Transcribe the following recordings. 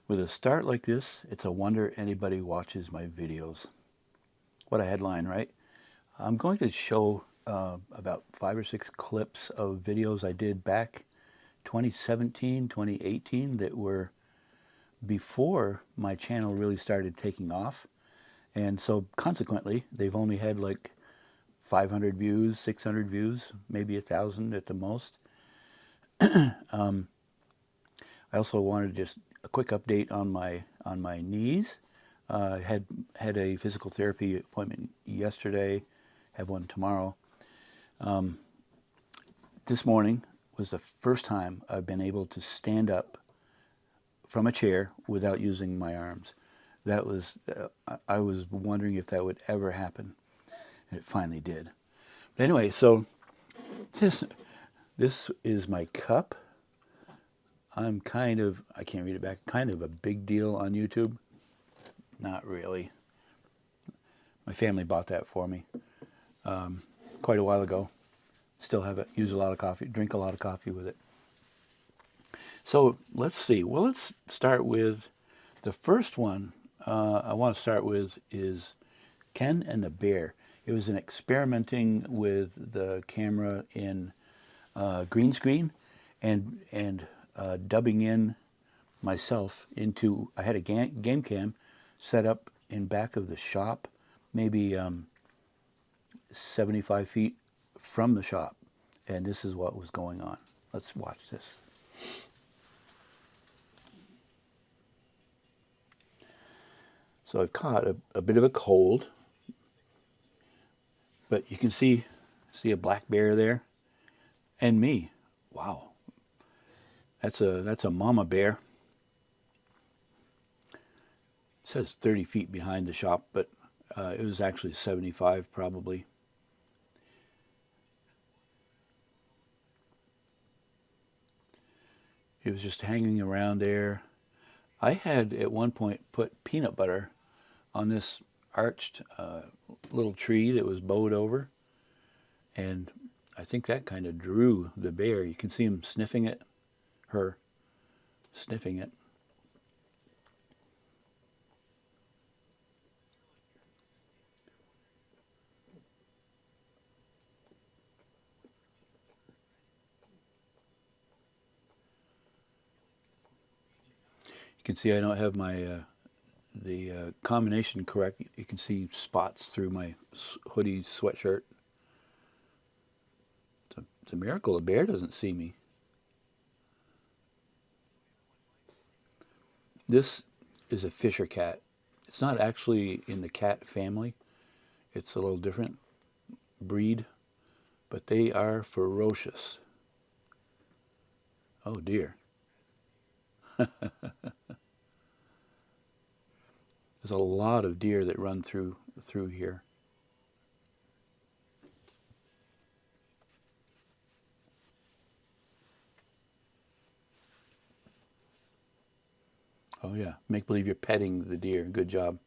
With a start like this, it's a wonder anybody watches my videos. What a headline, right? I'm going to show about 5 or 6 clips of videos I did back 2017, 2018 that were before my channel really started taking off. And so consequently, they've only had like 500 views, 600 views, maybe 1,000 at the most. I also wanted just a quick update on my knees. Had a physical therapy appointment yesterday. Have one tomorrow. This morning was the first time I've been able to stand up from a chair without using my arms. That was I was wondering if that would ever happen, and it finally did. But anyway, so this is my cup. I'm kind of, I can't read it back, kind of a big deal on YouTube. Not really. My family bought that for me quite a while ago. Still have it, use a lot of coffee, drink a lot of coffee with it. So let's see. Well, let's start with the first one I want to start with is Ken and the Bear. It was an experimenting with the camera in green screen and dubbing in myself into, I had a game cam set up in back of the shop, maybe 75 feet from the shop. And this is what was going on. Let's watch this. So I've caught a bit of a cold, but you can see a black bear there and me. Wow. That's a mama bear. It says 30 feet behind the shop, but it was actually 75 probably. It was just hanging around there. I had at one point put peanut butter on this arched little tree that was bowed over, and I think that kind of drew the bear. You can see him sniffing it, her sniffing it. You can see I don't have my the combination correct. You can see spots through my hoodie sweatshirt. It's a miracle a bear doesn't see me. This is a Fisher cat. It's not actually in the cat family. It's a little different breed, but they are ferocious. Oh dear. There's a lot of deer that run through here. Oh yeah, make believe you're petting the deer. Good job.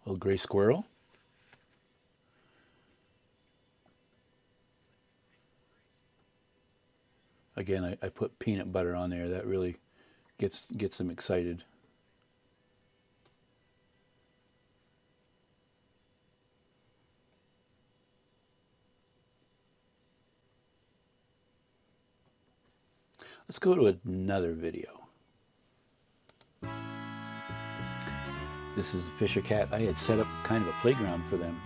Little gray squirrel. Again, I put peanut butter on there. That really gets them excited. Let's go to another video. This is the Fisher cat. I had set up kind of a playground for them.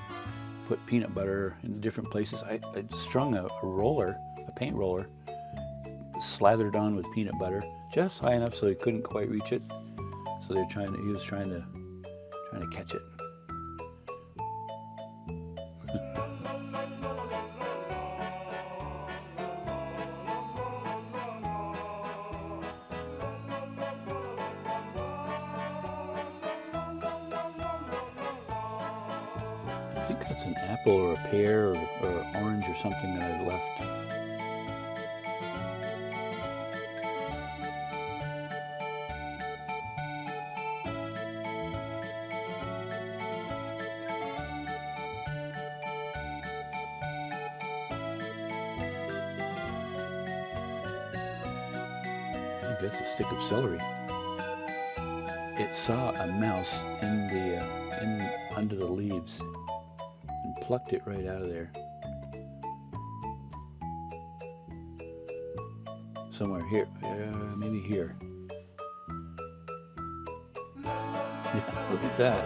Put peanut butter in different places. I strung a roller, a paint roller, slathered on with peanut butter, just high enough so he couldn't quite reach it. So he was trying to catch it. I think that's an apple or a pear or orange or something that I left. guess a stick of celery. It saw a mouse in under the leaves and plucked it right out of there. Somewhere here, maybe here. Yeah, look at that.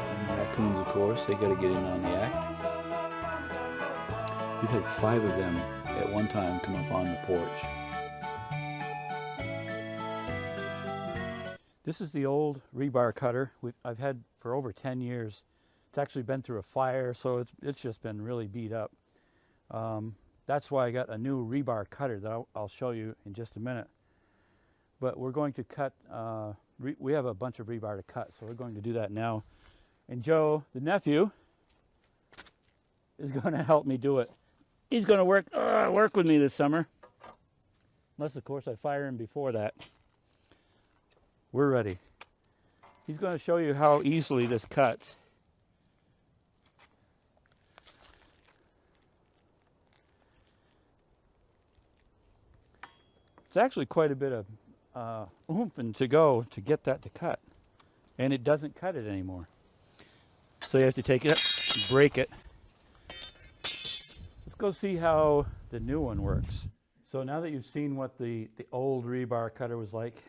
And the raccoons, of course, they got to get in on the act. We've had 5 of them at one time come up on the porch. This is the old rebar cutter I've had for over 10 years. It's actually been through a fire, so it's just been really beat up. That's why I got a new rebar cutter that I'll show you in just a minute. But we're going to cut, we have a bunch of rebar to cut, so we're going to do that now. And Joe, the nephew, is going to help me do it. He's going to work with me this summer. Unless, of course, I fire him before that. We're ready. He's going to show you how easily this cuts. It's actually quite a bit of oomph and to go to get that to cut. And it doesn't cut it anymore. So you have to take it up, break it. Let's go see how the new one works. So now that you've seen what the old rebar cutter was like,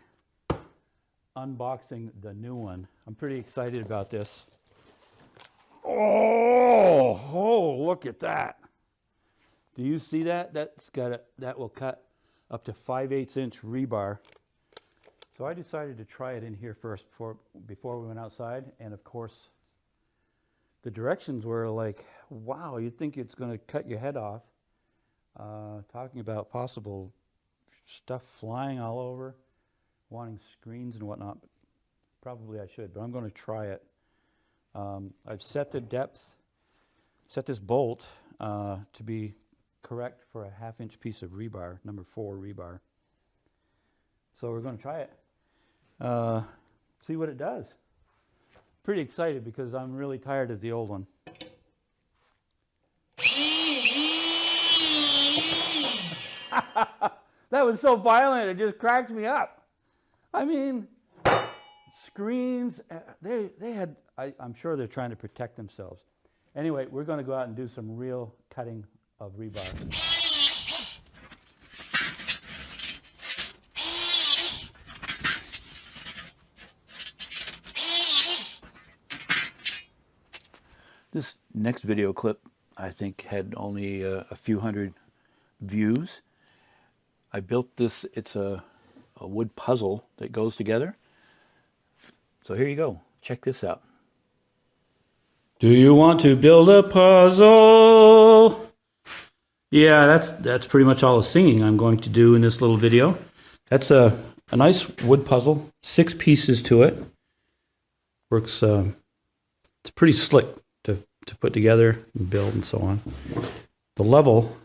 unboxing the new one. I'm pretty excited about this. Oh, look at that. Do you see that? That will cut up to 5/8 inch rebar. So I decided to try it in here first before we went outside. And of course, the directions were like, wow, you'd think it's going to cut your head off. Talking about possible stuff flying all over, wanting screens and whatnot. Probably I should, but I'm going to try it. I've set the depth, set this bolt to be correct for a 1/2 inch piece of rebar, number 4 rebar. So we're going to try it. See what it does. Pretty excited because I'm really tired of the old one. That was so violent, it just cracked me up. I mean, screens, they had, I'm sure they're trying to protect themselves. Anyway, we're going to go out and do some real cutting of rebar. This next video clip, I think, had only a few hundred views. I built this, it's a wood puzzle that goes together. So here you go, check this out. Do you want to build a puzzle? Yeah, that's pretty much all the singing I'm going to do in this little video. That's a nice wood puzzle, 6 pieces to it. Works, it's pretty slick to put together and build and so on. The level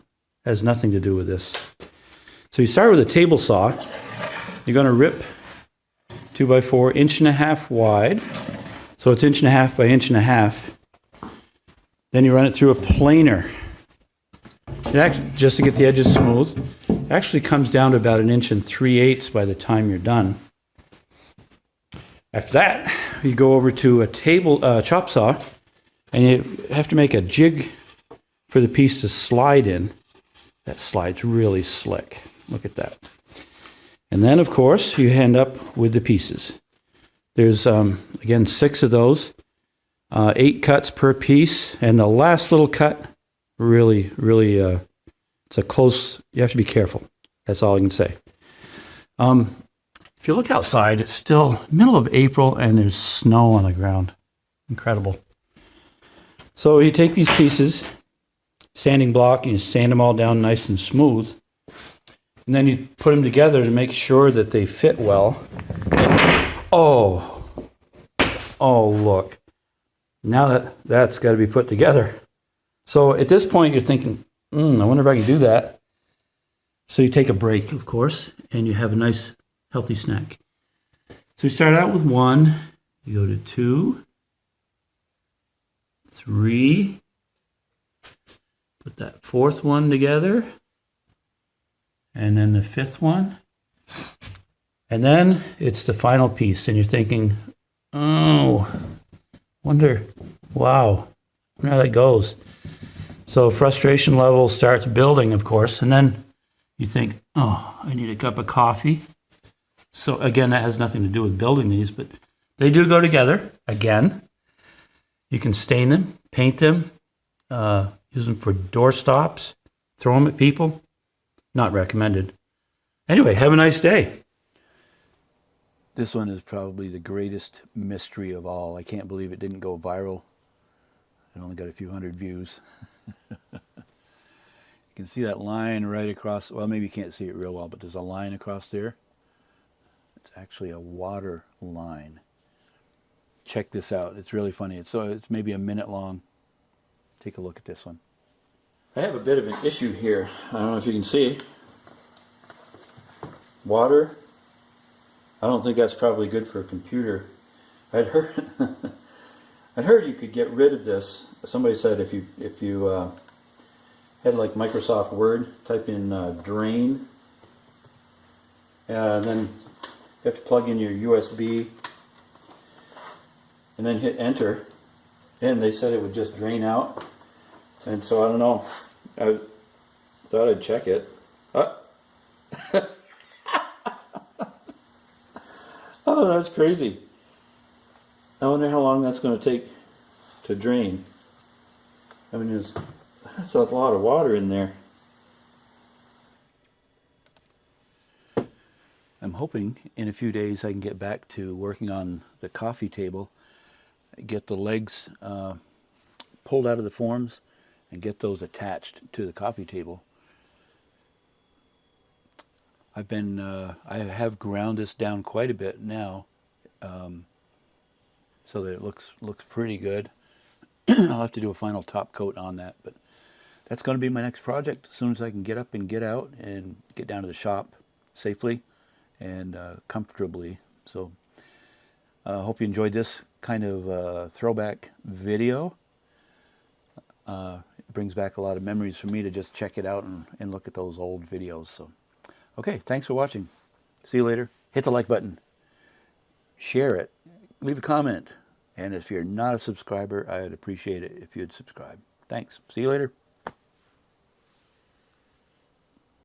has nothing to do with this. So you start with a table saw. You're going to rip 2x4, 1.5 wide. So it's 1.5 by 1.5. Then you run it through a planer. It actually, just to get the edges smooth, it actually comes down to about 1 3/8 inches by the time you're done. After that, you go over to a chop saw, and you have to make a jig for the piece to slide in. That slides really slick. Look at that. And then, of course, you end up with the pieces. There's, again, 6 of those, 8 cuts per piece, and the last little cut, really, it's a close, you have to be careful. That's all I can say. If you look outside, it's still middle of April, and there's snow on the ground. Incredible. So you take these pieces, sanding block, and you sand them all down nice and smooth. And then you put them together to make sure that they fit well. Oh, look. Now that's got to be put together. So at this point, you're thinking, I wonder if I can do that. So you take a break, of course, and you have a nice, healthy snack. So you start out with 1, you go to 2, 3, Put that fourth one together. And then the fifth one. And then it's the final piece. And you're thinking, oh, wonder, wow, wonder how that goes. So frustration level starts building, of course. And then you think, oh, I need a cup of coffee. So again, that has nothing to do with building these, but they do go together. Again, you can stain them, paint them, use them for door stops, throw them at people. Not recommended. Anyway, have a nice day. This one is probably the greatest mystery of all. I can't believe it didn't go viral. It only got a few hundred views. You can see that line right across. Well, maybe you can't see it real well, but there's a line across there. It's actually a water line. Check this out. It's really funny. It's maybe a minute long. Take a look at this one. I have a bit of an issue here. I don't know if you can see. Water. I don't think that's probably good for a computer. I'd heard you could get rid of this. Somebody said if you had like Microsoft Word, type in drain, and then you have to plug in your USB, and then hit enter, and they said it would just drain out. And so I don't know. I thought I'd check it. Oh, that's crazy. I wonder how long that's going to take to drain. I mean, that's a lot of water in there. I'm hoping in a few days I can get back to working on the coffee table, get the legs pulled out of the forms, and get those attached to the coffee table. I have ground this down quite a bit now, so that it looks pretty good. I'll have to do a final top coat on that, but that's going to be my next project as soon as I can get up and get out and get down to the shop safely and comfortably. So I hope you enjoyed this kind of throwback video. It brings back a lot of memories for me to just check it out and look at those old videos. So, okay, thanks for watching. See you later. Hit the like button. Share it. Leave a comment. And if you're not a subscriber, I'd appreciate it if you'd subscribe. Thanks. See you later.